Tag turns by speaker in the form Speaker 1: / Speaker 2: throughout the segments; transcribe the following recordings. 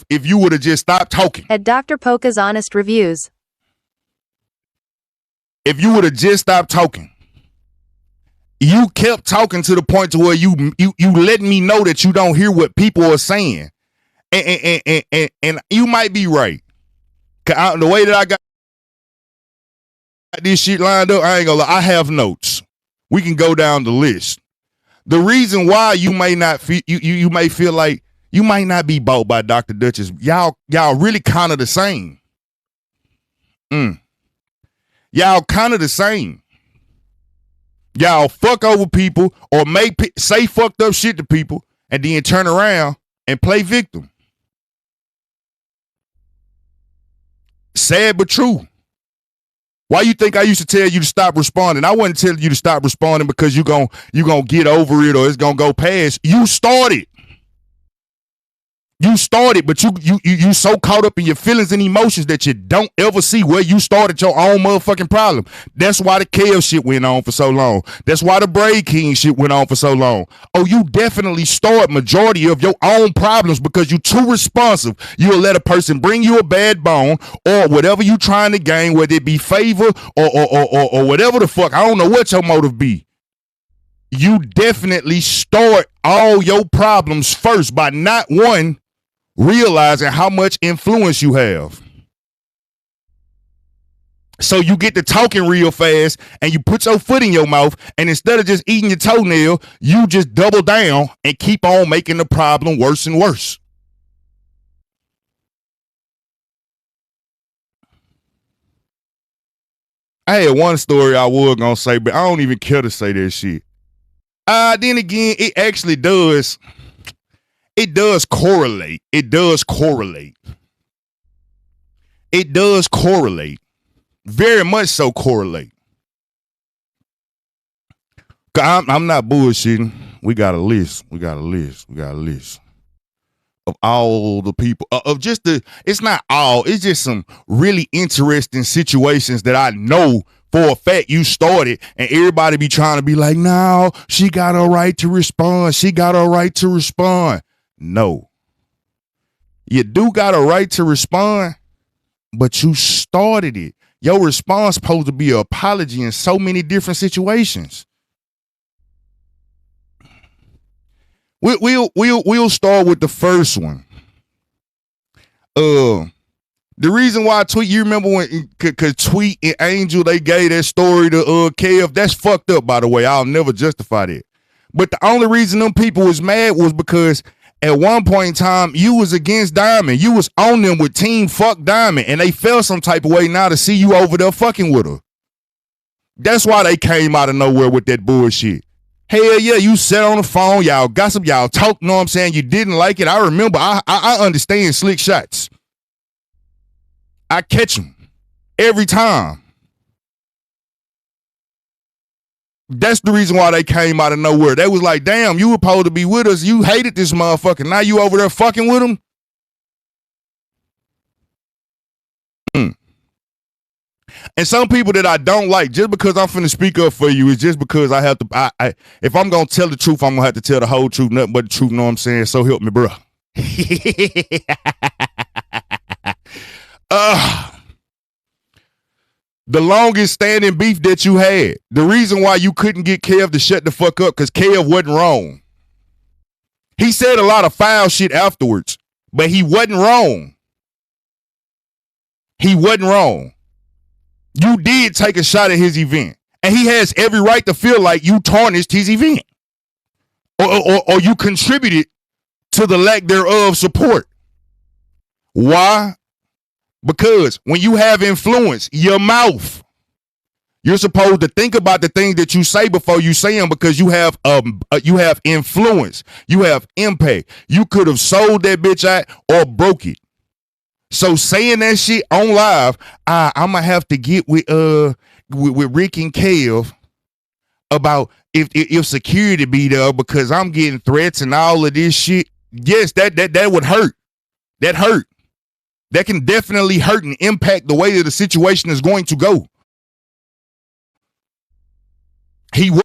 Speaker 1: if you would have just stopped talking.
Speaker 2: At Dr. Polka's Honest Reviews.
Speaker 1: If you would have just stopped talking. You kept talking to the point to where you letting me know that you don't hear what people are saying. And you might be right. Cause the way that I got this shit lined up, I ain't gonna lie, I have notes. We can go down the list. The reason why you may not feel you may feel like you might not be bought by Dr. Duchess. Y'all really kind of the same. Y'all kind of the same. Y'all fuck over people or say fucked up shit to people and then turn around and play victim. Sad but true. Why you think I used to tell you to stop responding? I wasn't telling you to stop responding because you gonna get over it or it's gonna go past. You started. You started, but you so caught up in your feelings and emotions that you don't ever see where you started your own motherfucking problem. That's why the Kev shit went on for so long. That's why the Braid King shit went on for so long. Oh, you definitely started majority of your own problems because you too responsive. You'll let a person bring you a bad bone or whatever you trying to gain, whether it be favor or whatever the fuck. I don't know what your motive be. You definitely start all your problems first by not one, realizing how much influence you have. So you get to talking real fast and you put your foot in your mouth, and instead of just eating your toenail, you just double down and keep on making the problem worse and worse. I had one story I was gonna say, but I don't even care to say that shit. Then again, it actually does. It does correlate. It does correlate. It does correlate. Very much so correlate. I'm not bullshitting. We got a list. We got a list of all the people. Of just it's not all. It's just some really interesting situations that I know for a fact you started, and everybody be trying to be like, no, she got a right to respond. She got a right to respond. No. You do got a right to respond, but you started it. Your response supposed to be an apology in so many different situations. We'll start with the first one. The reason why Tweet, you remember when cause Tweet and Angel, they gave that story to Kev, that's fucked up, by the way. I'll never justify that. But the only reason them people was mad was because at one point in time, you was against Diamond. You was on them with Team Fuck Diamond, and they felt some type of way now to see you over there fucking with her. That's why they came out of nowhere with that bullshit. Hell yeah, you sat on the phone, y'all gossip, y'all talk, know what I'm saying? You didn't like it. I remember, I understand slick shots. I catch them every time. That's the reason why they came out of nowhere. They was like, damn, you were supposed to be with us. You hated this motherfucker. Now you over there fucking with him? And some people that I don't like, just because I'm finna speak up for you, is just because I have to, if I'm gonna tell the truth, I'm gonna have to tell the whole truth, nothing but the truth, know what I'm saying? So help me, bro. The longest standing beef that you had, the reason why you couldn't get Kev to shut the fuck up, because Kev wasn't wrong. He said a lot of foul shit afterwards, but he wasn't wrong. He wasn't wrong. You did take a shot at his event, and he has every right to feel like you tarnished his event, or you contributed to the lack thereof support. Why? Because when you have influence, your mouth, you're supposed to think about the things that you say before you say them, because you have influence, you have impact. You could have sold that bitch out or broke it. So saying that shit on live, I'm gonna have to get with Rick and Kev about if security be there, because I'm getting threats and all of this shit. Yes, that would hurt. That hurt. That can definitely hurt and impact the way that the situation is going to go. He wasn't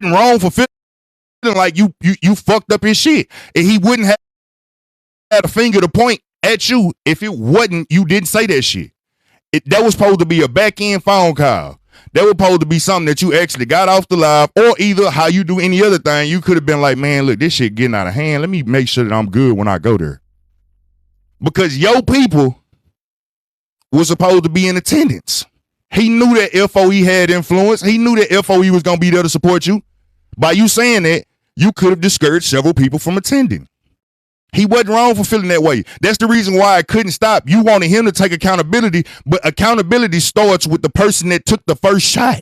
Speaker 1: wrong for feeling like you fucked up his shit, and he wouldn't a finger to point at you if it wasn't, you didn't say that shit. That was supposed to be a back end phone call. That was supposed to be something that you actually got off the live, or either how you do any other thing. You could have been like, man, look, this shit getting out of hand. Let me make sure that I'm good when I go there. Because your people was supposed to be in attendance. He knew that FOE had influence. He knew that FOE was going to be there to support you. By you saying that, you could have discouraged several people from attending. He wasn't wrong for feeling that way. That's the reason why I couldn't stop. You wanted him to take accountability, but accountability starts with the person that took the first shot.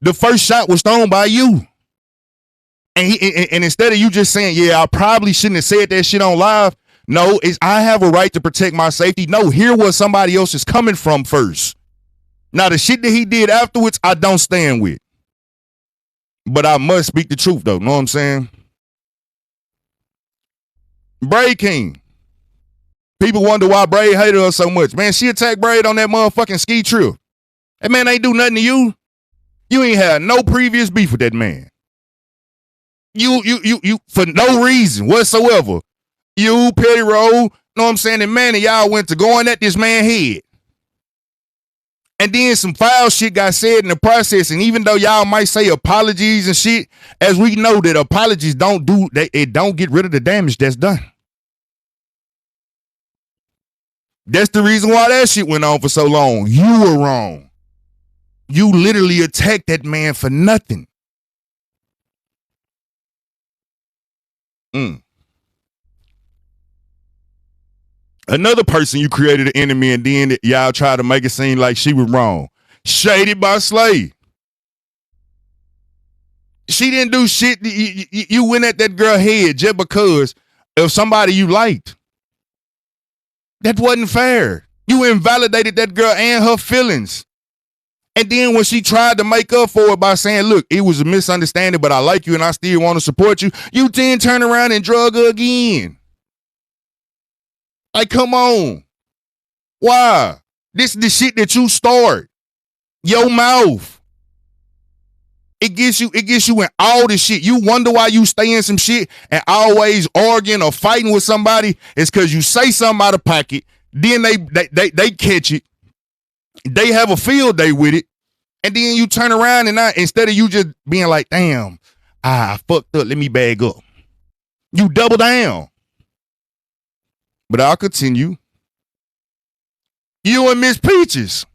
Speaker 1: The first shot was thrown by you. And instead of you just saying, yeah, I probably shouldn't have said that shit on live. No, I have a right to protect my safety. No, hear where somebody else is coming from first. Now, the shit that he did afterwards, I don't stand with. But I must speak the truth, though. Know what I'm saying? Braid King. People wonder why Braid hated her so much. Man, she attacked Braid on that motherfucking ski trip. That man ain't do nothing to you. You ain't had no previous beef with that man. You, for no reason whatsoever. You, Petty Roll, know what I'm saying? And man, y'all went to going at this man's head. And then some foul shit got said in the process. And even though y'all might say apologies and shit, as we know that apologies don't get rid of the damage that's done. That's the reason why that shit went on for so long. You were wrong. You literally attacked that man for nothing. Another person you created an enemy and then y'all tried to make it seem like she was wrong. Shaded by Slay. She didn't do shit. You went at that girl head just because of somebody you liked. That wasn't fair. You invalidated that girl and her feelings. And then when she tried to make up for it by saying, look, it was a misunderstanding, but I like you and I still want to support you, you then turn around and drug her again. Like, come on. Why? This is the shit that you start. Your mouth. It gets you in all this shit. You wonder why you stay in some shit and always arguing or fighting with somebody. It's because you say something out of pocket. Then they catch it. They have a field day with it. And then you turn around and instead of you just being like, damn, I fucked up. Let me bag up. You double down. But I'll continue. You and Miss Peaches.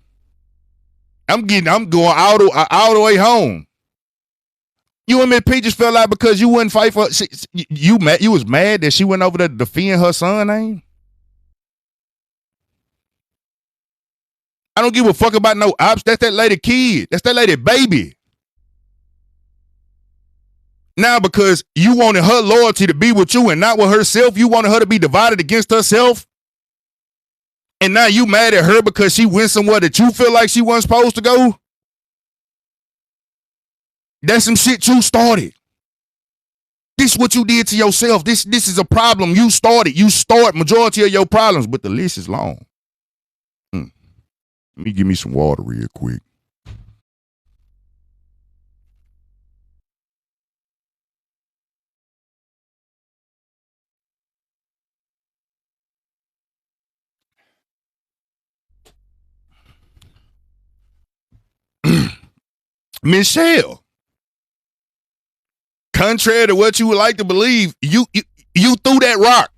Speaker 1: I'm going all the way home. You and Miss Peaches felt like because you wouldn't fight for you was mad that she went over there to defend her son name. I don't give a fuck about no ops. That's that lady kid. That's that lady baby. Now because you wanted her loyalty to be with you and not with herself, you wanted her to be divided against herself. And now you mad at her because she went somewhere that you feel like she wasn't supposed to go. That's some shit you started. This is what you did to yourself. This is a problem you started. You start majority of your problems, but the list is long. Let me give me some water real quick. Michelle, contrary to what you would like to believe, you threw that rock.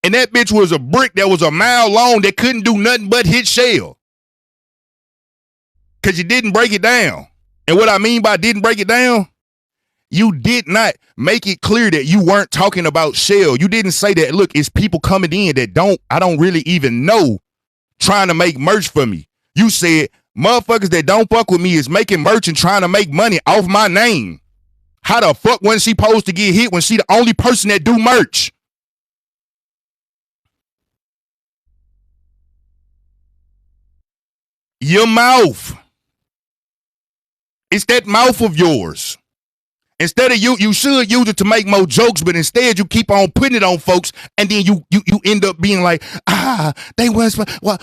Speaker 1: And that bitch was a brick that was a mile long that couldn't do nothing but hit Shell. Because you didn't break it down. And what I mean by didn't break it down, you did not make it clear that you weren't talking about Shell. You didn't say that, look, it's people coming in that I don't really even know trying to make merch for me. You said, motherfuckers that don't fuck with me is making merch and trying to make money off my name. How the fuck wasn't she supposed to get hit when she the only person that do merch? Your mouth. It's that mouth of yours. Instead of you should use it to make more jokes, but instead you keep on putting it on folks, and then you end up being like, they was,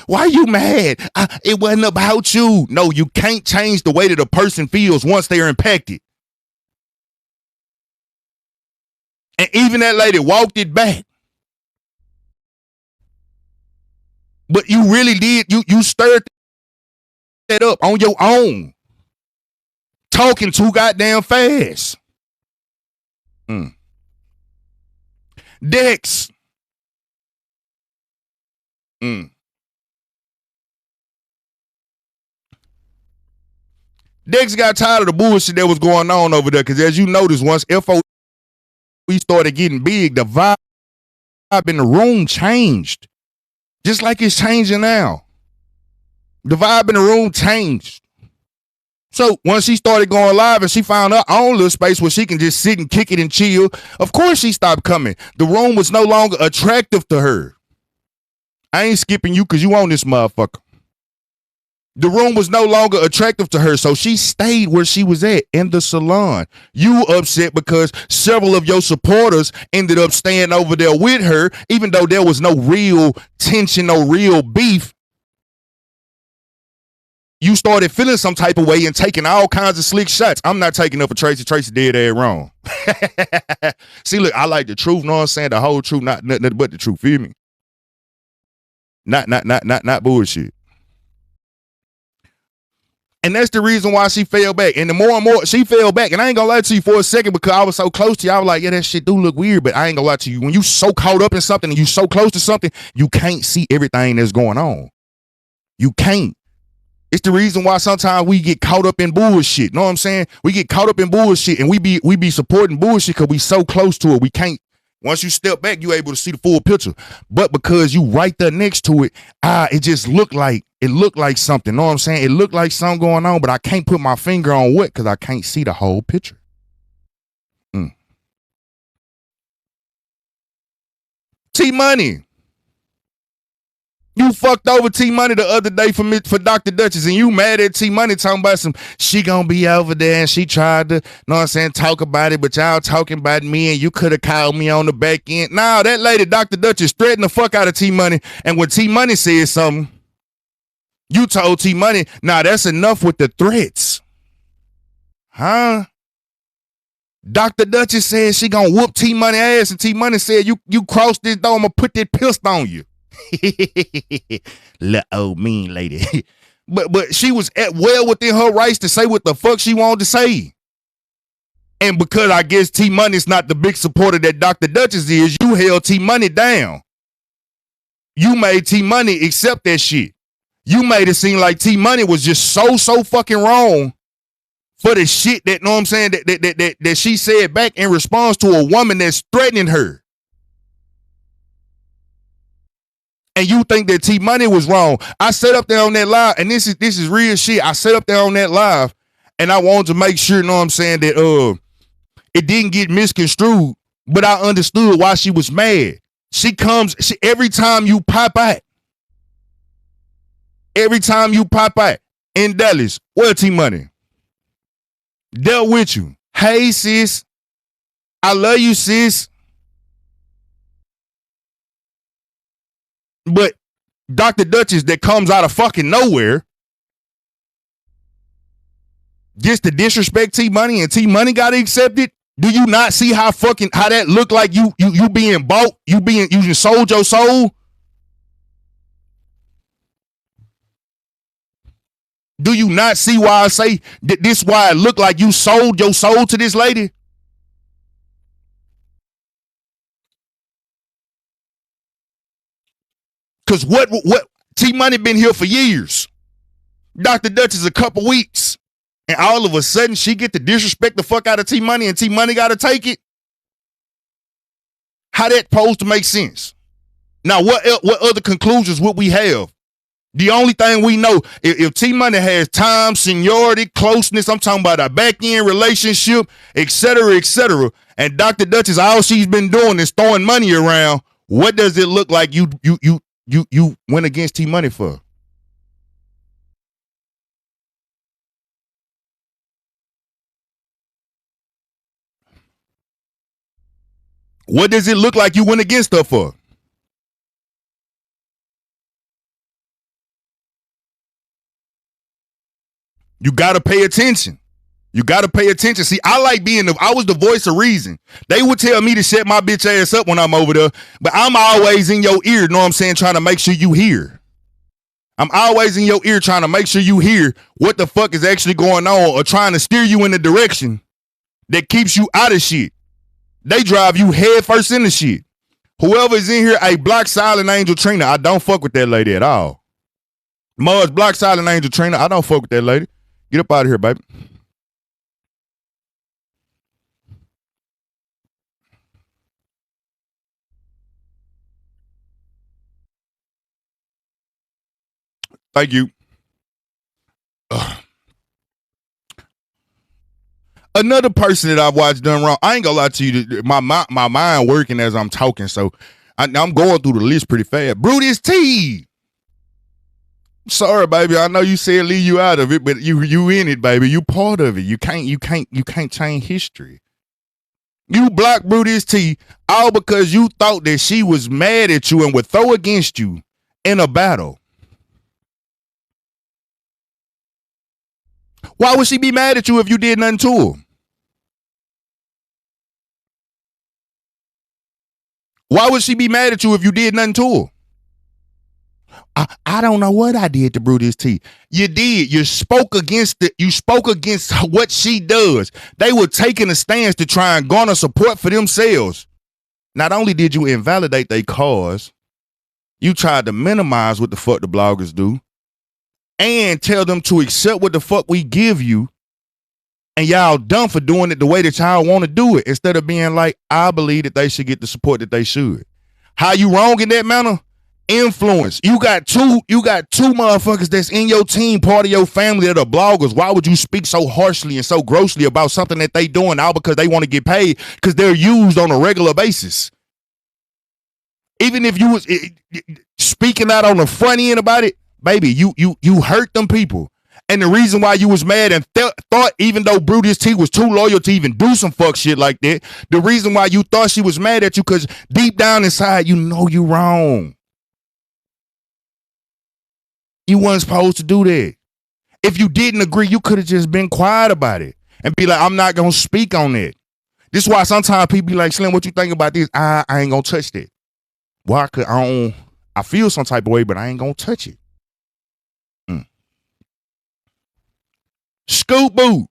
Speaker 1: why you mad? It wasn't about you. No, you can't change the way that a person feels once they're impacted. And even that lady walked it back. But you really did. You stirred that up on your own. Talking too goddamn fast. Dex. Dex got tired of the bullshit that was going on over there, because as you notice, once FOE started getting big, the vibe in the room changed. Just like it's changing now. The vibe in the room changed. So once she started going live and she found her own little space where she can just sit and kick it and chill, of course she stopped coming. The room was no longer attractive to her. I ain't skipping you because you own this motherfucker. The room was no longer attractive to her, so she stayed where she was at, in the salon. You upset because several of your supporters ended up staying over there with her, even though there was no real tension, no real beef. You started feeling some type of way and taking all kinds of slick shots. I'm not taking up for Tracy. Tracy did that wrong. See, look, I like the truth, know what I'm saying? The whole truth, not nothing but the truth, feel me? Not bullshit. And that's the reason why she fell back. And the more and more she fell back, and I ain't gonna lie to you for a second because I was so close to you. I was like, yeah, that shit do look weird, but I ain't gonna lie to you. When you so caught up in something and you so close to something, you can't see everything that's going on. You can't. It's the reason why sometimes we get caught up in bullshit. Know what I'm saying? We get caught up in bullshit and we be supporting bullshit because we so close to it. We can't. Once you step back, you able to see the full picture. But because you right there next to it, it just looked like something. Know what I'm saying? It looked like something going on, but I can't put my finger on what because I can't see the whole picture. T-Money. You fucked over T-Money the other day for Dr. Duchess, and you mad at T-Money talking about she gonna be over there and she tried to, know what I'm saying, talk about it, but y'all talking about me and you could have called me on the back end. Nah, that lady, Dr. Duchess, threatened the fuck out of T-Money, and when T-Money said something, you told T-Money, nah, that's enough with the threats. Huh? Dr. Duchess said she gonna whoop T-Money ass, and T-Money said, you cross this door, I'm gonna put that pistol on you. Little old mean lady. but she was well within her rights to say what the fuck she wanted to say. And because I guess T-Money's not the big supporter that Dr. Duchess is, you held T-Money down. You made T-Money accept that shit. You made it seem like T-Money was just so fucking wrong for the shit that, know what I'm saying, that she said back in response to a woman that's threatening her. And you think that T-Money was wrong. I sat up there on that live, and this is real shit. I sat up there on that live, and I wanted to make sure, know what I'm saying, that it didn't get misconstrued, but I understood why she was mad. Every time you pop out in Dallas, where T-Money? Dealt with you. Hey, sis. I love you, sis. But Dr. Duchess that comes out of fucking nowhere gets to disrespect T-Money and T-Money got to accept it. Do you not see how that look like you being bought, you just sold your soul? Do you not see why I say that this why it look like you sold your soul to this lady? Cause what T-Money been here for years. Dr. Duchess a couple weeks. And all of a sudden she get to disrespect the fuck out of T-Money and T-Money gotta take it. How that supposed to make sense? Now what other conclusions would we have? The only thing we know, if T-Money has time, seniority, closeness, I'm talking about a back-end relationship, et cetera, and Dr. Duchess, all she's been doing is throwing money around, what does it look like you went against T-Money for? What does it look like you went against her for? You gotta pay attention. You gotta pay attention. See, I like I was the voice of reason. They would tell me to shut my bitch ass up when I'm over there, but I'm always in your ear, know what I'm saying, trying to make sure you hear. I'm always in your ear trying to make sure you hear what the fuck is actually going on or trying to steer you in the direction that keeps you out of shit. They drive you head first into shit. Whoever is in here, a block Silent Angel Trina. I don't fuck with that lady at all. Mud's block Silent Angel Trina. I don't fuck with that lady. Get up out of here, baby. Thank you. Another person that I've watched done wrong. I ain't gonna lie to you. My mind working as I'm talking, so I'm going through the list pretty fast. Brutus T. Sorry, baby. I know you said leave you out of it, but you in it, baby. You part of it. You can't change history. You blocked Brutus T all because you thought that she was mad at you and would throw against you in a battle. Why would she be mad at you if you did nothing to her? Why would she be mad at you if you did nothing to her? I don't know what I did to Brutus T. You did. You spoke against it. You spoke against what she does. They were taking a stance to try and garner support for themselves. Not only did you invalidate their cause, you tried to minimize what the fuck the bloggers do and tell them to accept what the fuck we give you, and y'all dumb for doing it the way that y'all want to do it instead of being like, I believe that they should get the support that they should. How you wrong in that manner? Influence. You got two motherfuckers that's in your team, part of your family that are bloggers. Why would you speak so harshly and so grossly about something that they doing all because they want to get paid because they're used on a regular basis? Even if you was speaking out on the front end about it, baby, you hurt them people. And the reason why you was mad and thought, even though Brutus T was too loyal to even do some fuck shit like that, the reason why you thought she was mad at you because deep down inside, you know you wrong. You wasn't supposed to do that. If you didn't agree, you could have just been quiet about it and be like, I'm not going to speak on that. This is why sometimes people be like, Slim, what you think about this? I ain't going to touch that. Why? I feel some type of way, but I ain't going to touch it. Scoop boot.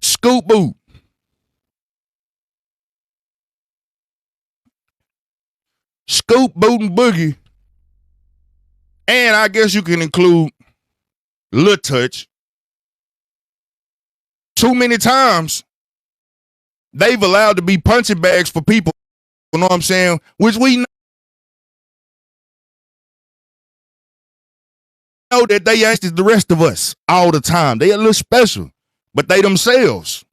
Speaker 1: Scoop boot. Scoop boot and boogie. And I guess you can include Lil Touch. Too many times they've allowed to be punching bags for people, you know what I'm saying? Which we know that they ain't the rest of us all the time. They a little special, but they themselves.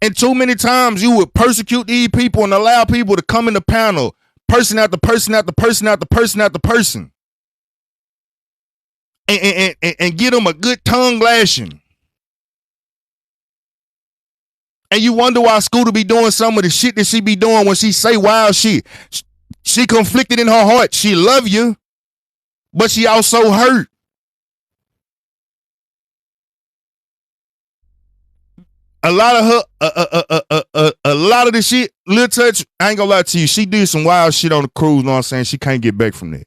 Speaker 1: And too many times you would persecute these people and allow people to come in the panel, person after person after person after person after person, and get them a good tongue lashing. And you wonder why Scooter be doing some of the shit that she be doing when she say wild shit. She conflicted in her heart. She love you, but she also hurt. A lot of her, a lot of the shit, Lil Touch, I ain't gonna lie to you, she did some wild shit on the cruise, you know what I'm saying? She can't get back from that.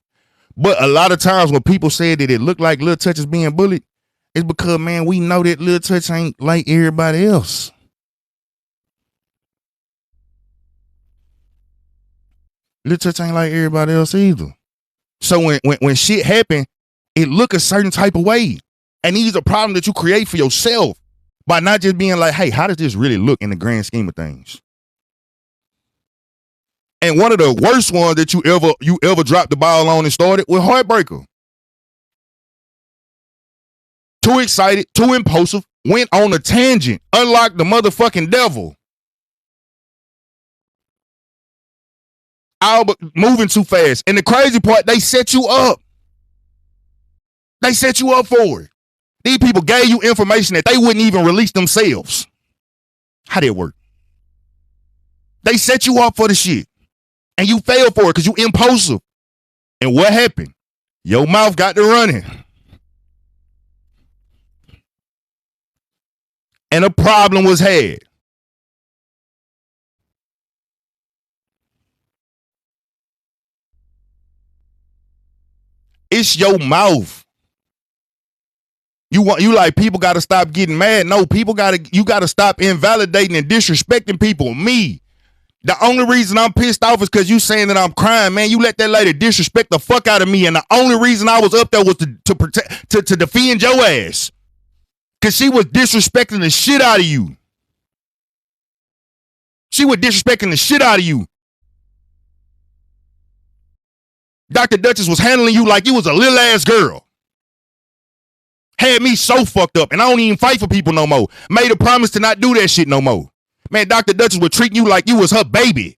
Speaker 1: But a lot of times when people say that it looked like Lil Touch is being bullied, it's because, man, we know that Lil Touch ain't like everybody else. Lil Touch ain't like everybody else either. So when shit happen, it look a certain type of way. And these are problems that you create for yourself by not just being like, hey, how does this really look in the grand scheme of things? And one of the worst ones that you ever dropped the ball on and started with Heartbreaker. Too excited, too impulsive, went on a tangent, unlocked the motherfucking devil. Albert moving too fast. And the crazy part, they set you up. They set you up for it. These people gave you information that they wouldn't even release themselves. How did it work? They set you up for the shit. And you fell for it because you impulsive. And what happened? Your mouth got to running. And a problem was had. It's your mouth. You like people gotta stop getting mad. No, you gotta stop invalidating and disrespecting people. Me. The only reason I'm pissed off is because you saying that I'm crying, man. You let that lady disrespect the fuck out of me, and the only reason I was up there was to protect, to defend your ass, because she was disrespecting the shit out of you. She was disrespecting the shit out of you. Dr. Duchess was handling you like you was a little ass girl. Had me so fucked up, and I don't even fight for people no more. Made a promise to not do that shit no more. Man, Dr. Duchess was treating you like you was her baby.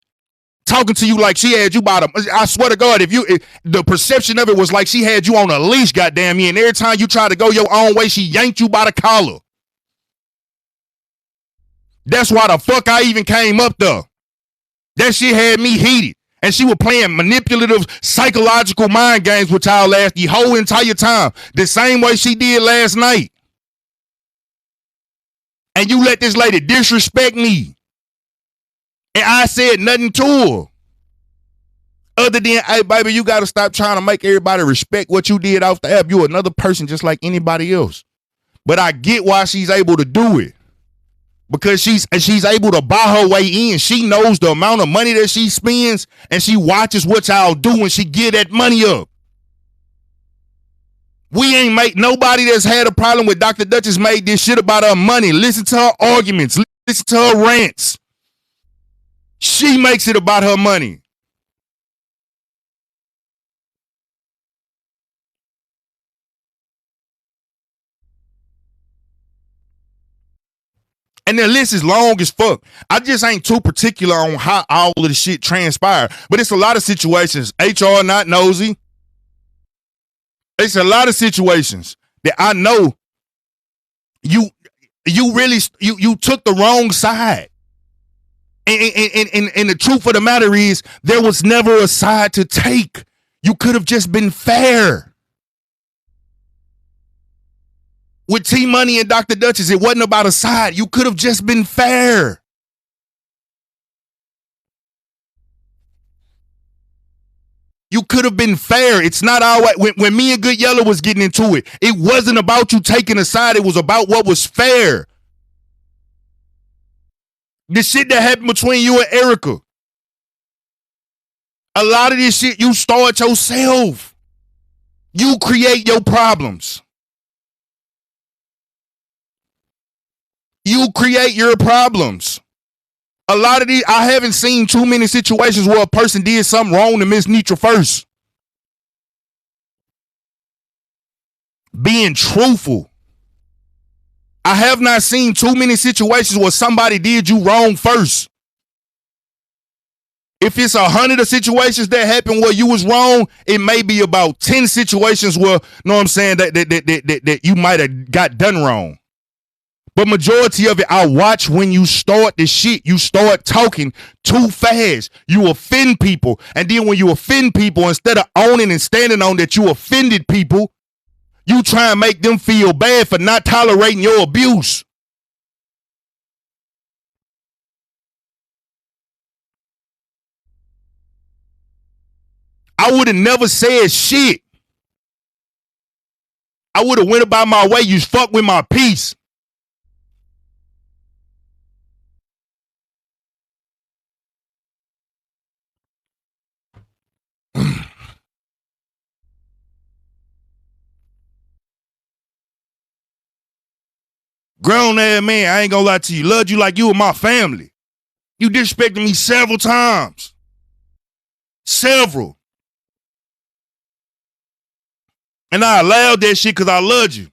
Speaker 1: Talking to you like she had you by the... I swear to God, the perception of it was like she had you on a leash, goddamn me, and every time you tried to go your own way, she yanked you by the collar. That's why the fuck I even came up there. That shit had me heated. And she was playing manipulative, psychological mind games with y'all the whole entire time. The same way she did last night. And you let this lady disrespect me. And I said nothing to her. Other than, hey, baby, you got to stop trying to make everybody respect what you did off the app. You're another person just like anybody else. But I get why she's able to do it. Because she's able to buy her way in. She knows the amount of money that she spends, and she watches what y'all do when she get that money up. We ain't make nobody that's had a problem with Dr. Duchess made this shit about her money. Listen to her arguments. Listen to her rants. She makes it about her money. And the list is long as fuck. I just ain't too particular on how all of the shit transpired. But it's a lot of situations. HR not nosy. It's a lot of situations that I know you really took the wrong side. And the truth of the matter is there was never a side to take. You could have just been fair. With T-Money and Dr. Duchess, it wasn't about a side. You could have just been fair. You could have been fair. It's not always... When me and Good Yellow was getting into it, it wasn't about you taking a side. It was about what was fair. The shit that happened between you and Erica. A lot of this shit you start yourself. You create your problems. You create your problems. A lot of these, I haven't seen too many situations where a person did something wrong to Miss Netra first. Being truthful. I have not seen too many situations where somebody did you wrong first. If it's 100 of situations that happen where you was wrong, it may be about 10 situations where, know what I'm saying, that you might have got done wrong. But majority of it, I watch when you start the shit. You start talking too fast. You offend people. And then when you offend people, instead of owning and standing on that you offended people, you try and make them feel bad for not tolerating your abuse. I would have never said shit. I would have went about my way. You fuck with my peace. Grown ass man, I ain't gonna lie to you. Loved you like you were my family. You disrespected me several times. Several. And I allowed that shit because I loved you.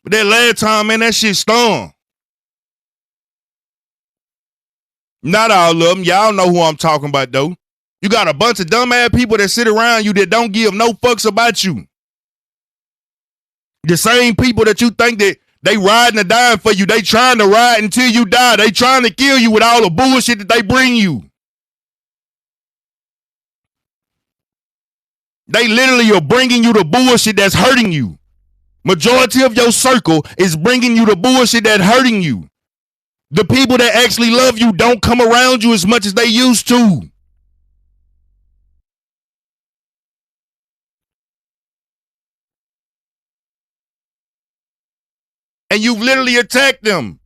Speaker 1: But that last time, man, that shit stung. Not all of them. Y'all know who I'm talking about, though. You got a bunch of dumbass people that sit around you that don't give no fucks about you. The same people that you think that they riding or dying for you, they trying to ride until you die. They trying to kill you with all the bullshit that they bring you. They literally are bringing you the bullshit that's hurting you. Majority of your circle is bringing you the bullshit that's hurting you. The people that actually love you don't come around you as much as they used to. And you've literally attacked them.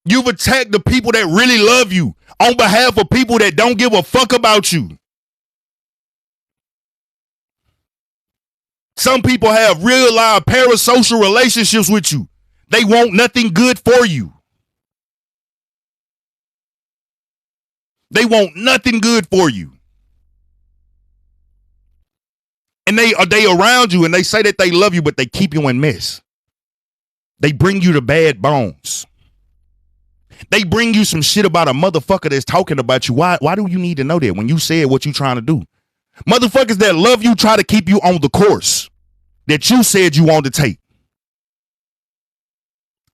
Speaker 1: You've attacked the people that really love you on behalf of people that don't give a fuck about you. Some people have real live parasocial relationships with you. They want nothing good for you. They want nothing good for you. And they around you and they say that they love you, but they keep you in mess. They bring you the bad bones. They bring you some shit about a motherfucker that's talking about you. Why do you need to know that when you said what you trying to do? Motherfuckers that love you try to keep you on the course that you said you wanted to take.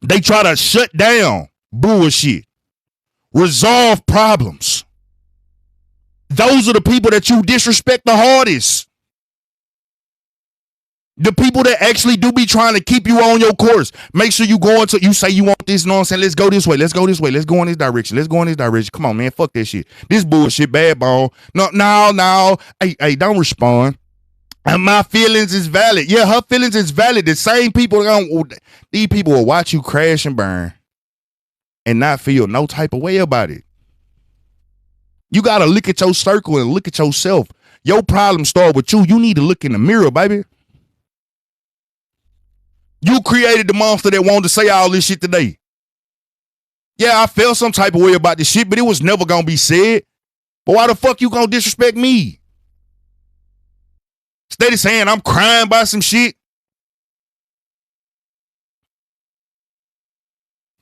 Speaker 1: They try to shut down bullshit. Resolve problems. Those are the people that you disrespect the hardest. The people that actually do be trying to keep you on your course. Make sure you go into, you say you want this, you know what I'm saying? Let's go this way. Let's go this way. Let's go in this direction. Let's go in this direction. Come on, man. Fuck that shit. This bullshit, bad ball. No. Hey, don't respond. And my feelings is valid. Yeah, her feelings is valid. The same people, these people will watch you crash and burn and not feel no type of way about it. You got to look at your circle and look at yourself. Your problems start with you. You need to look in the mirror, baby. You created the monster that wanted to say all this shit today. Yeah, I felt some type of way about this shit, but it was never going to be said. But why the fuck you going to disrespect me? Steady saying I'm crying by some shit.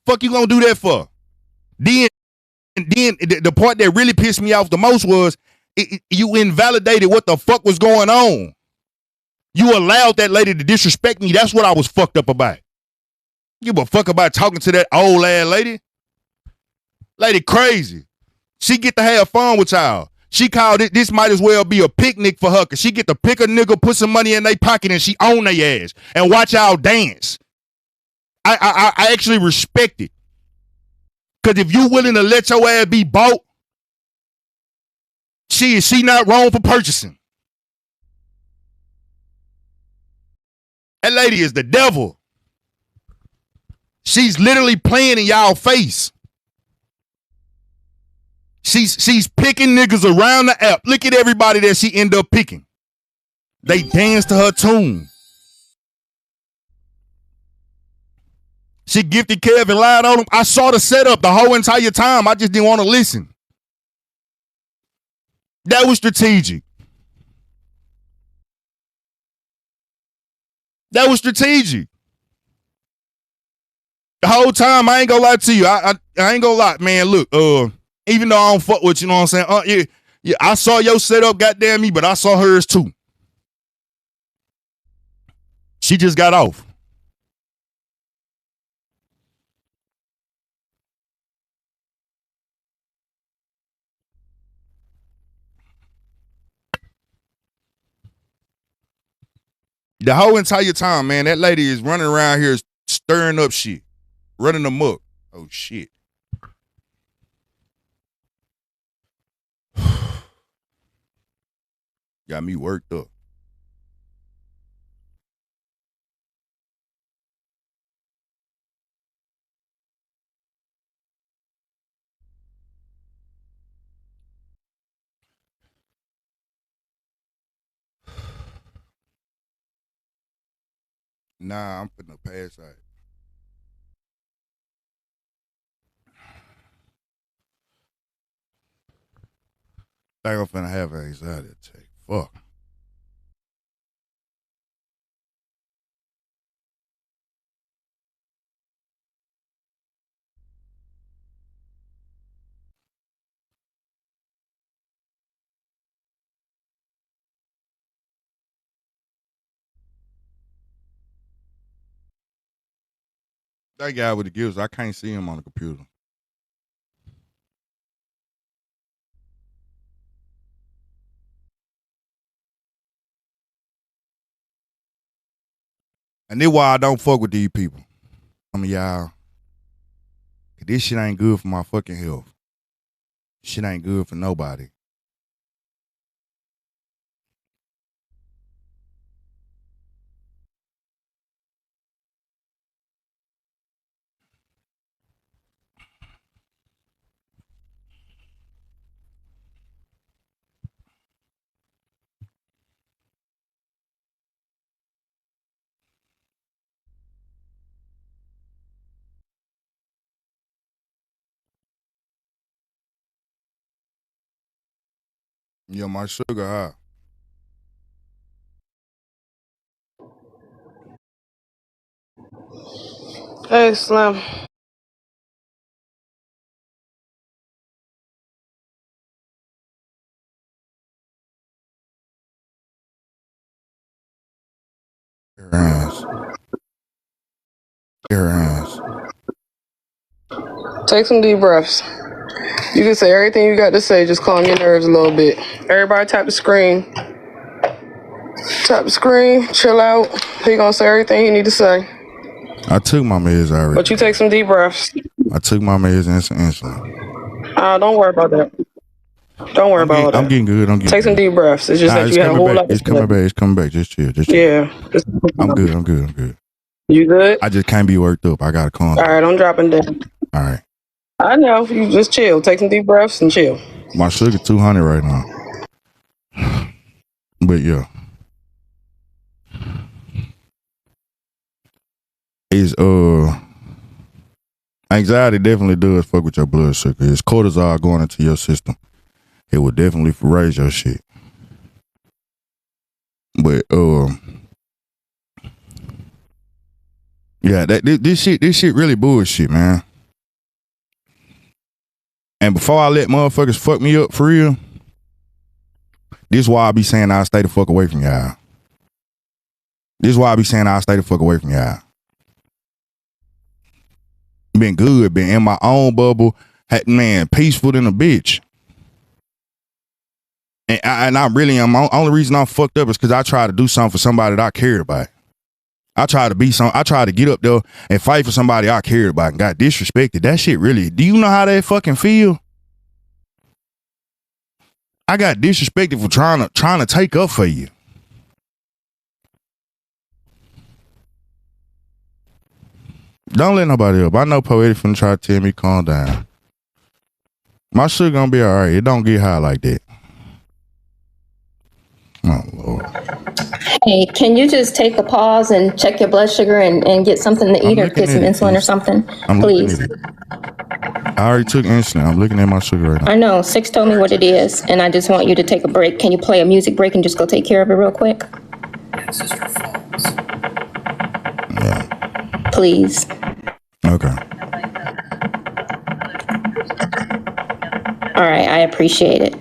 Speaker 1: Fuck you going to do that for? Then the part that really pissed me off the most was you invalidated what the fuck was going on. You allowed that lady to disrespect me. That's what I was fucked up about. Give a fuck about talking to that old ass lady. Lady crazy. She get to have fun with y'all. She called it, this might as well be a picnic for her, because she get to pick a nigga, put some money in their pocket, and she own their ass and watch y'all dance. I actually respect it. Because if you willing to let your ass be bought, she not wrong for purchasing. That lady is the devil. She's literally playing in y'all face. She's picking niggas around the app. Look at everybody that she end up picking. They dance to her tune. She gifted Kev and lied on him. I saw the setup the whole entire time. I just didn't want to listen. That was strategic. That was strategic. The whole time, I ain't gonna lie to you. I ain't gonna lie, man. Look, even though I don't fuck with you, know what I'm saying? Yeah, I saw your setup, goddamn me, but I saw hers too. She just got off. The whole entire time, man, that lady is running around here stirring up shit, running amok. Oh, shit. Got me worked up. Nah, I'm putting a pass out. I think I'm finna have an anxiety attack. Fuck. That guy with the gifts, I can't see him on the computer. And that's why I don't fuck with these people. Some of y'all, this shit ain't good for my fucking health. Shit ain't good for nobody. Yo, my sugar high.
Speaker 3: Hey, Slim.
Speaker 1: Your ass. Your ass.
Speaker 3: Take some deep breaths. You can say everything you got to say, just calm your nerves a little bit. Everybody tap the screen. Tap the screen, chill out. He gonna say everything he need to say.
Speaker 1: I took my meds already.
Speaker 3: But you take some deep breaths.
Speaker 1: I took my meds instantly.
Speaker 3: Don't worry about that. Don't worry about that.
Speaker 1: I'm getting good.
Speaker 3: Take some deep breaths. It's just that you have a whole lot.
Speaker 1: It's coming back. It's coming back. Just chill.
Speaker 3: Yeah.
Speaker 1: I'm good.
Speaker 3: You good?
Speaker 1: I just can't be worked up. I gotta calm down.
Speaker 3: All right, I'm dropping down.
Speaker 1: All right.
Speaker 3: I know. You just chill. Take some deep breaths and chill.
Speaker 1: My sugar 200 right now. But yeah. Is anxiety definitely does fuck with your blood sugar. It's cortisol going into your system. It will definitely raise your shit. But yeah, this shit really bullshit, man. And before I let motherfuckers fuck me up for real, this is why I be saying I'll stay the fuck away from y'all. This is why I be saying I'll stay the fuck away from y'all. Been good, been in my own bubble, man, peaceful than a bitch. And I really am. Only reason I'm fucked up is because I try to do something for somebody that I cared about. I try to get up there and fight for somebody I cared about and got disrespected. That shit really, do you know how that fucking feel? I got disrespected for trying to take up for you. Don't let nobody up. I know Poetic finna try to tell me calm down. My shit gonna be alright. It don't get high like that. Oh, Lord.
Speaker 4: Hey, can you just take a pause and check your blood sugar and get something to eat or get some insulin or something? Please.
Speaker 1: I already took insulin. I'm looking at my sugar right now.
Speaker 4: I know. Six told me what it is, and I just want you to take a break. Can you play a music break and just go take care of it real quick?
Speaker 1: Yeah.
Speaker 4: Please.
Speaker 1: Okay.
Speaker 4: All right. I appreciate it.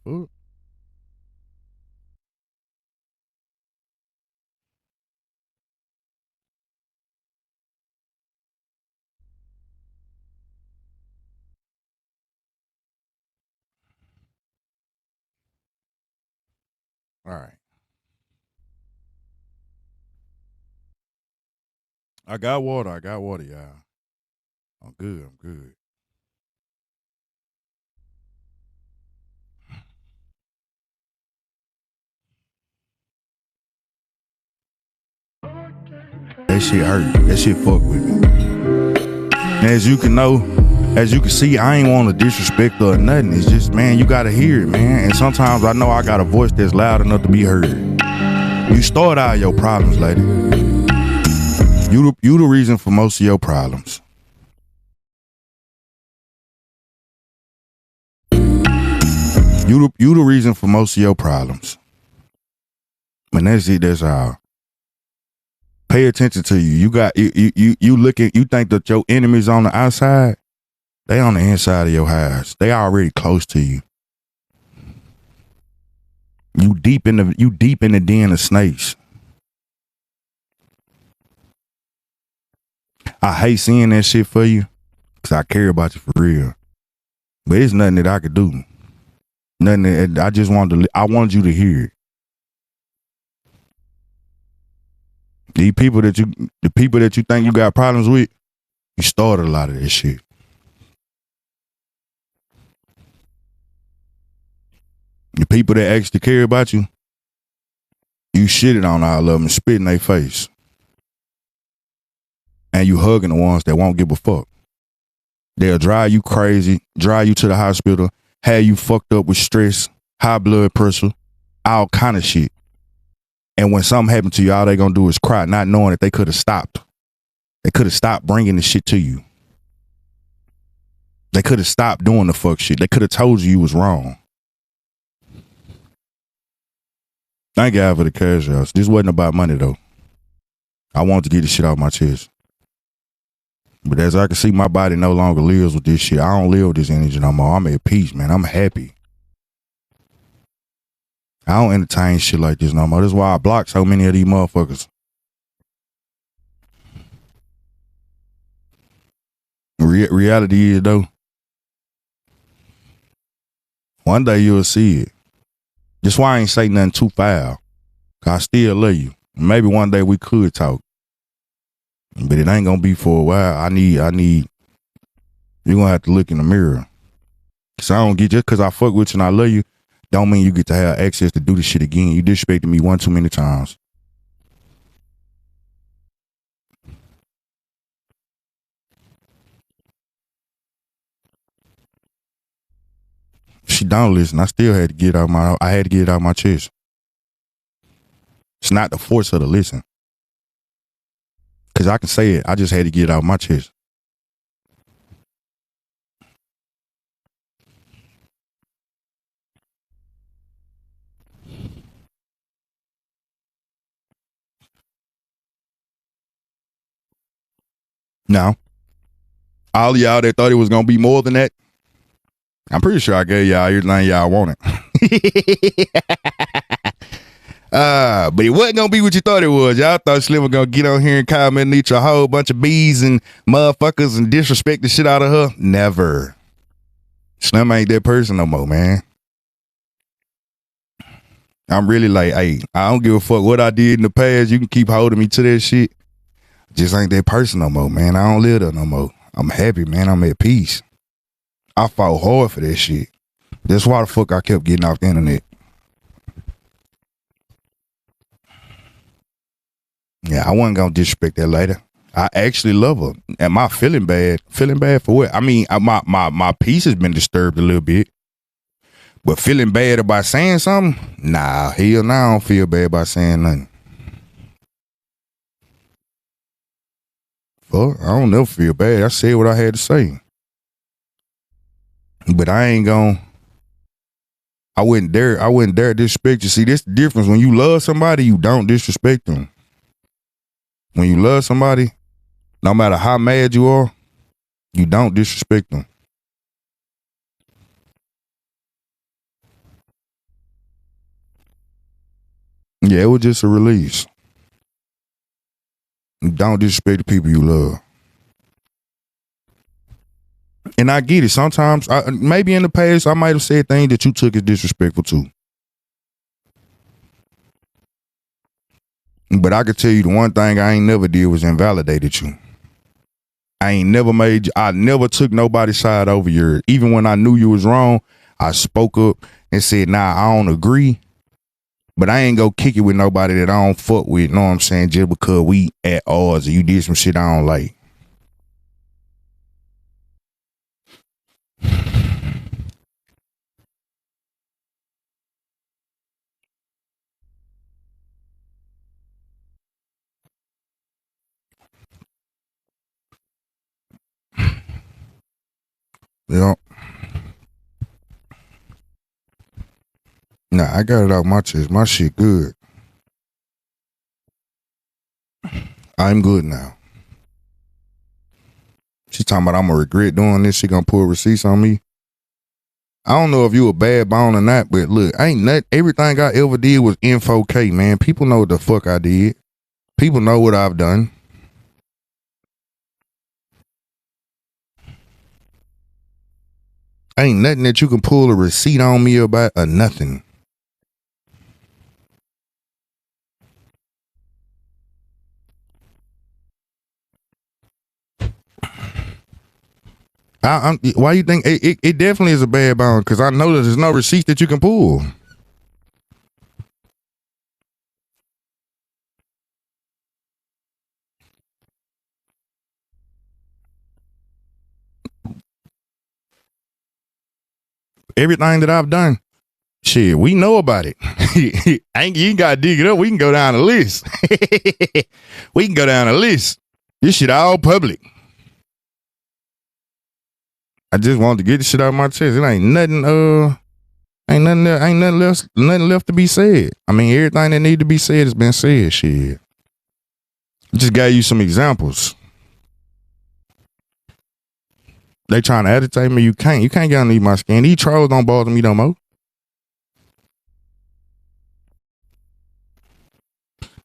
Speaker 1: Ooh. All right. I got water, y'all. I'm good. That shit hurt. That shit fuck with me. And as you can see, I ain't want to disrespect or nothing. It's just, man, you gotta hear it, man. And sometimes I know I got a voice that's loud enough to be heard. You start out your problems, lady. You the reason for most of your problems. You the reason for most of your problems. And that's it, that's all. Pay attention to you. You looking, you think that your enemies on the outside, they on the inside of your house. They already close to you. You deep in the den of snakes. I hate seeing that shit for you, cause I care about you for real. But it's nothing that I could do. Nothing that I wanted you to hear it. The people that you think you got problems with, you started a lot of this shit. The people that actually care about you, you shitted on all of them and spit in their face. And you hugging the ones that won't give a fuck. They'll drive you crazy, drive you to the hospital, have you fucked up with stress, high blood pressure, all kind of shit. And when something happened to you, all they gonna do is cry, not knowing that they could have stopped. They could have stopped bringing the shit to you. They could have stopped doing the fuck shit. They could have told you was wrong. Thank God for the cash outs. This wasn't about money though. I wanted to get this shit off my chest. But as I can see, my body no longer lives with this shit. I don't live with this energy no more. I'm at peace, man. I'm happy. I don't entertain shit like this no more. That's why I block so many of these motherfuckers. Reality is, though, one day you'll see it. That's why I ain't say nothing too foul. Cause I still love you. Maybe one day we could talk. But it ain't gonna be for a while. I need, you're gonna have to look in the mirror. Cause I don't get, just cause I fuck with you and I love you, don't mean you get to have access to do this shit again. You disrespected me one too many times. She don't listen. I still had to get it out my chest. It's not the force of the listen. Cause I can say it. I just had to get it out my chest. Now, all y'all that thought it was gonna be more than that, I'm pretty sure I gave y'all everything y'all wanted. But it wasn't gonna be what you thought it was. Y'all thought Slim was gonna get on here and comment Netra a whole bunch of bees and motherfuckers and disrespect the shit out of her. Never. Slim ain't that person no more, man. I'm really like, hey, I don't give a fuck what I did in the past. You can keep holding me to that shit. Just ain't that person no more, man. I don't live there no more. I'm happy, man. I'm at peace. I fought hard for that shit. That's why the fuck I kept getting off the internet. Yeah, I wasn't gonna disrespect that lady. I actually love her. Am I feeling bad? Feeling bad for what? I mean, my peace has been disturbed a little bit. But feeling bad about saying something? Nah, hell no, I don't feel bad about saying nothing. Fuck, I don't never feel bad. I said what I had to say. But I wouldn't dare disrespect you. See, this the difference. When you love somebody, you don't disrespect them. When you love somebody, no matter how mad you are, you don't disrespect them. Yeah, it was just a release. You don't disrespect the people you love. And I get it. Sometimes, maybe in the past, I might have said things that you took as disrespectful too. But I could tell you the one thing I ain't never did was invalidated you. I never took nobody's side over yours. Even when I knew you was wrong, I spoke up and said, nah, I don't agree. But I ain't go kick it with nobody that I don't fuck with, know what I'm saying, just because we at odds or you did some shit I don't like. You know? Nah, I got it out my chest. My shit good. I'm good now. She talking about I'm gonna regret doing this. She gonna pull receipts on me. I don't know if you a bad bone or not, but look, everything I ever did was info K, man. People know what the fuck I did. People know what I've done. Ain't nothing that you can pull a receipt on me about or nothing. Why you think it definitely is a bad bone? Because I know that there's no receipt that you can pull. Everything that I've done, shit, we know about it. You ain't gotta dig it up. We can go down the list. We can go down the list. This shit all public. I just wanted to get this shit out of my chest. It ain't nothing left to be said. I mean, everything that need to be said has been said. Shit. Just gave you some examples. They trying to agitate me. You can't get underneath my skin. These trolls don't bother me no more.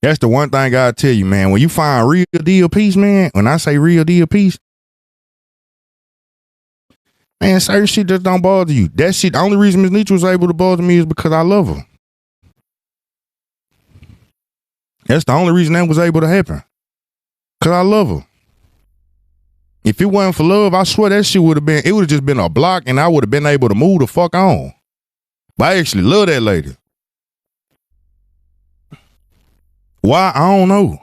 Speaker 1: That's the one thing I gotta tell you, man. When you find real deal peace, man, when I say real deal peace, man, certain shit just don't bother you. That shit, the only reason Miss Netra was able to bother me is because I love her. That's the only reason that was able to happen. Because I love her. If it wasn't for love, I swear that shit would have just been a block and I would have been able to move the fuck on. But I actually love that lady. Why? I don't know.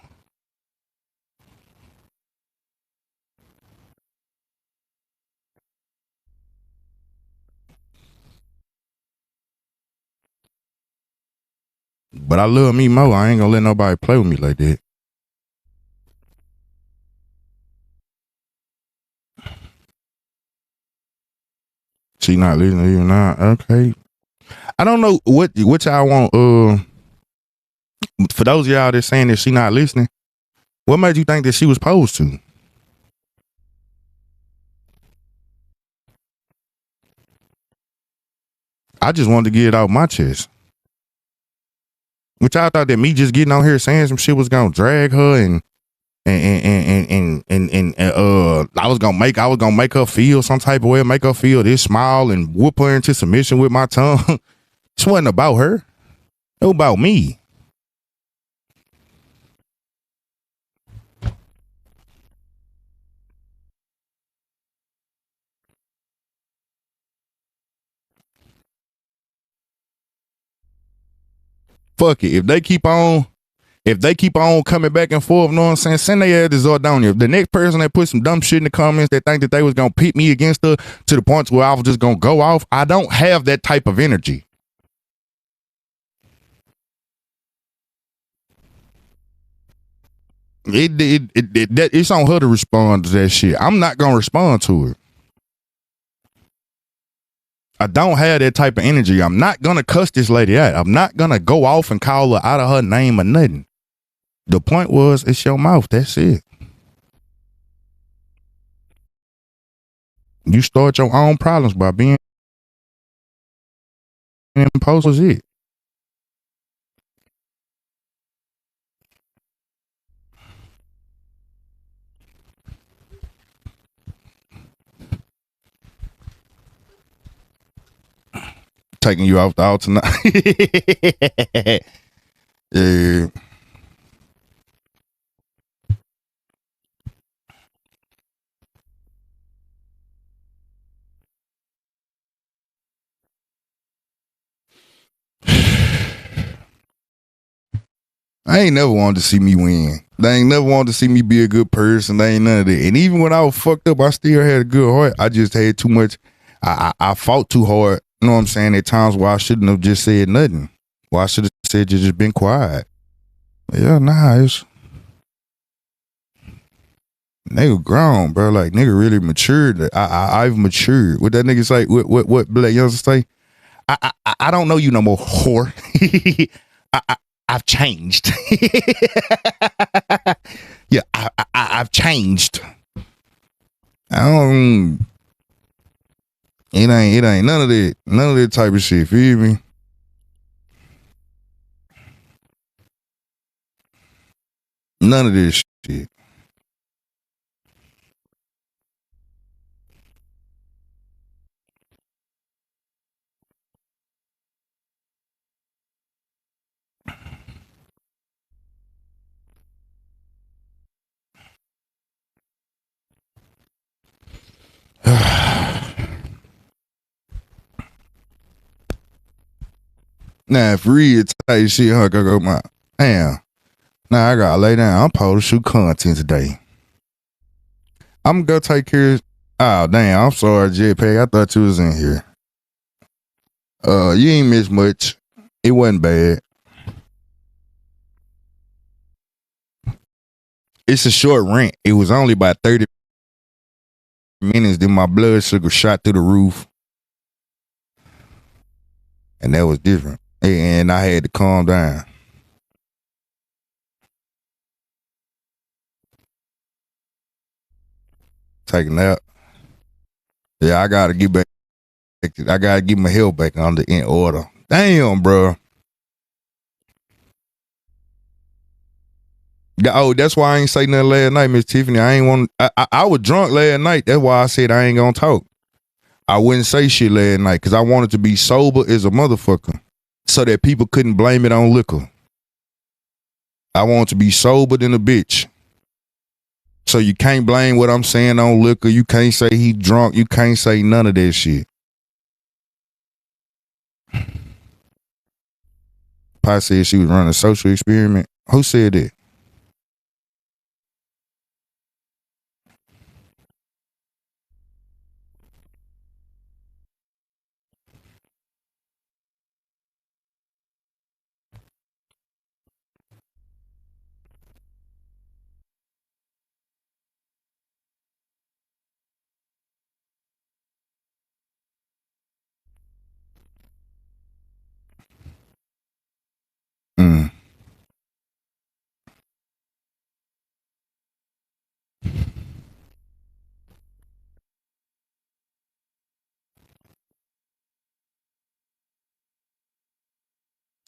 Speaker 1: But I love me more. I ain't gonna let nobody play with me like that. She not listening to you now. Okay. I don't know what y'all want. For those of y'all that saying that she not listening, what made you think that she was supposed to? I just wanted to get it out my chest. Which I thought that me just getting on here saying some shit was gonna drag her and I was gonna make her feel some type of way, make her feel this small and whoop her into submission with my tongue. This wasn't about her. It was about me. Fuck it. If they keep on coming back and forth, you know what I'm saying? Send their ass to Zardonia. If the next person that put some dumb shit in the comments that think that they was gonna pit me against her to the point where I was just gonna go off, I don't have that type of energy. It's on her to respond to that shit. I'm not gonna respond to it. I don't have that type of energy. I'm not gonna cuss this lady out. I'm not gonna go off and call her out of her name or nothing. The point was, it's your mouth. That's it. You start your own problems by being imposed. Was it? Taking you off the out tonight. Yeah. I ain't never wanted to see me win. They ain't never wanted to see me be a good person. They ain't none of that. And even when I was fucked up, I still had a good heart. I just had too much. I fought too hard. You know what I'm saying? At times where I shouldn't have just said nothing. Well, I should have said just been quiet. Yeah, nah, it's nigga grown, bro. Like nigga really matured. I've matured. What that nigga say? What Black Youngster say? I don't know you no more, whore. I've changed. Yeah, I've changed. It ain't none of that type of shit. Feel me? None of this shit. Nah, for real type shit, huh? Go my damn. Nah, I gotta lay down. I'm supposed to shoot content today. I'm gonna go take care of. Oh damn, I'm sorry, Jetpack. I thought you was in here. You ain't missed much. It wasn't bad. It's a short rant. It was only about 30 minutes. Then my blood sugar shot through the roof. And that was different. And I had to calm down. Take a nap. Yeah, I gotta get back. I gotta get my health back in order. Damn, bro. Oh, that's why I ain't say nothing last night, Miss Tiffany. I was drunk last night. That's why I said I ain't gonna talk. I wouldn't say shit last night because I wanted to be sober as a motherfucker so that people couldn't blame it on liquor. I want to be sober than a bitch. So you can't blame what I'm saying on liquor. You can't say he drunk. You can't say none of that shit. Pi said she was running a social experiment. Who said that?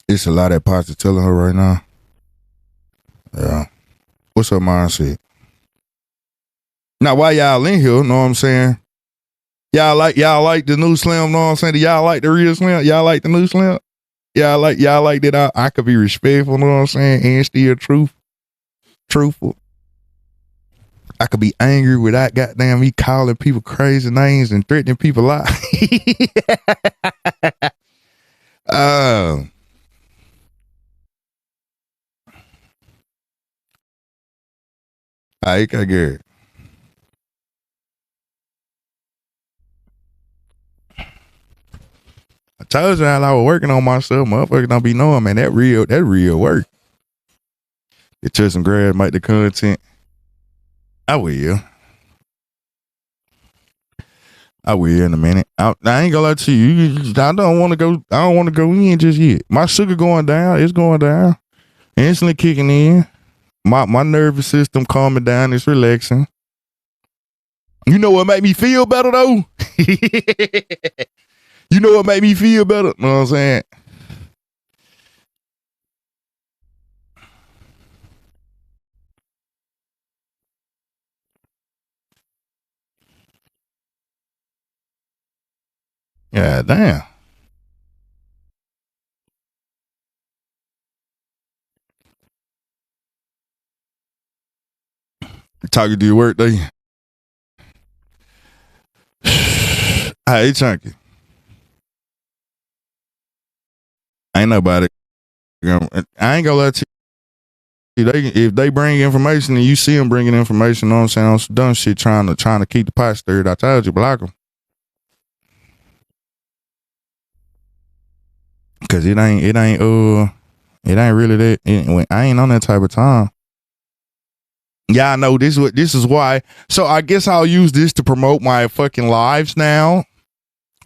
Speaker 1: It's a lot that Pastor telling her right now. Yeah. What's her mindset? Now, why y'all in here, know what I'm saying? Y'all like the new Slim, know what I'm saying? Do y'all like the real Slim? Y'all like the new Slim? Y'all like that I could be respectful, know what I'm saying? And still truthful. I could be angry without goddamn me calling people crazy names and threatening people out. I can't get it. I told you I was working on myself. Motherfucker don't be knowing, man. That real work. It took some grad, make the content. I will in a minute. I ain't gonna lie to you. I don't want to go in just yet. My sugar going down. It's going down. Instantly kicking in. My nervous system calming down. It's relaxing. You know what made me feel better though? You know what made me feel better? Know what I'm saying? Yeah, damn. Talking to your work day. Hey, Chunky. Ain't nobody. I ain't gonna let you. If they bring information and you see them bringing information, know what I'm saying, on some dumb shit, trying to keep the pot stirred, I told you, block them. Cause it ain't really that. I ain't on that type of time. Yeah, I know this is why. So I guess I'll use this to promote my fucking lives now.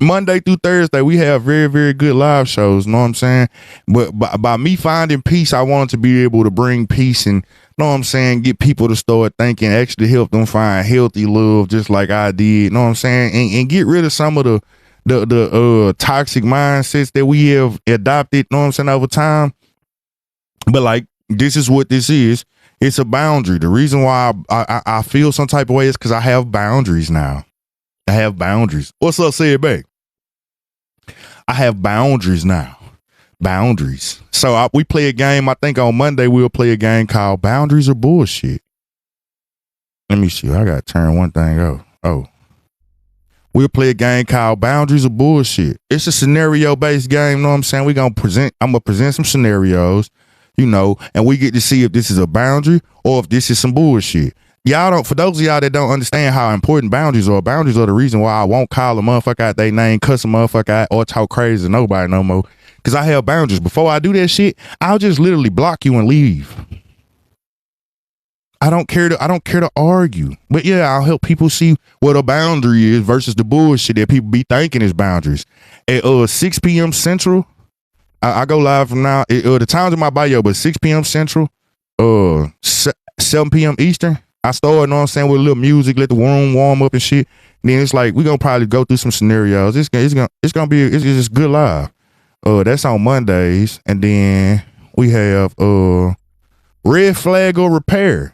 Speaker 1: Monday through Thursday, we have very, very good live shows, know what I'm saying? But by me finding peace, I wanted to be able to bring peace and, know what I'm saying, get people to start thinking, actually help them find healthy love just like I did, know what I'm saying? And get rid of some of the toxic mindsets that we have adopted, know what I'm saying, over time. But like, this is what this is. It's a boundary. The reason why I feel some type of way is because I have boundaries now. I have boundaries. What's up, say it back? I have boundaries now. Boundaries. So we play a game. I think on Monday we'll play a game called Boundaries Are Bullshit. Let me see. I got to turn one thing off. Oh. We'll play a game called Boundaries Are Bullshit. It's a scenario-based game. Know what I'm saying? I'm going to present some scenarios, you know, and we get to see if this is a boundary or if this is some bullshit. y'all don't, for those of y'all that don't understand how important boundaries are the reason why I won't call a motherfucker out they name, cuss a motherfucker out, or talk crazy to nobody no more. Because I have boundaries. Before I do that shit, I'll just literally block you and leave. I don't care to argue. But yeah, I'll help people see what a boundary is versus the bullshit that people be thinking is boundaries. At 6 p.m. Central, I go live from now. The time's in my bio, but 6 p.m. Central, 7 p.m. Eastern. I start, you know what I'm saying, with a little music, let the room warm up and shit. And then it's like we gonna probably go through some scenarios. It's gonna be just good live. That's on Mondays, and then we have red flag or repair.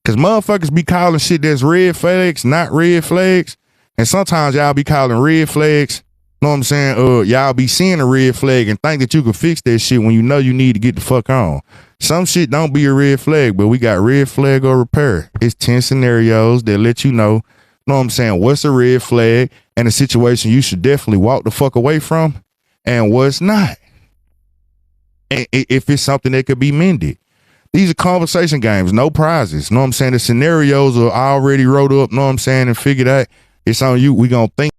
Speaker 1: Cause motherfuckers be calling shit that's red flags, not red flags. And sometimes y'all be calling red flags. Know what I'm saying? Y'all be seeing a red flag and think that you can fix that shit when you know you need to get the fuck on. Some shit don't be a red flag, but we got red flag or repair. It's 10 scenarios that let you know what I'm saying, what's a red flag and a situation you should definitely walk the fuck away from and what's not. And if it's something that could be mended. These are conversation games, no prizes. Know what I'm saying? The scenarios are already wrote up, know what I'm saying, and figured out. It's on you. We gonna think.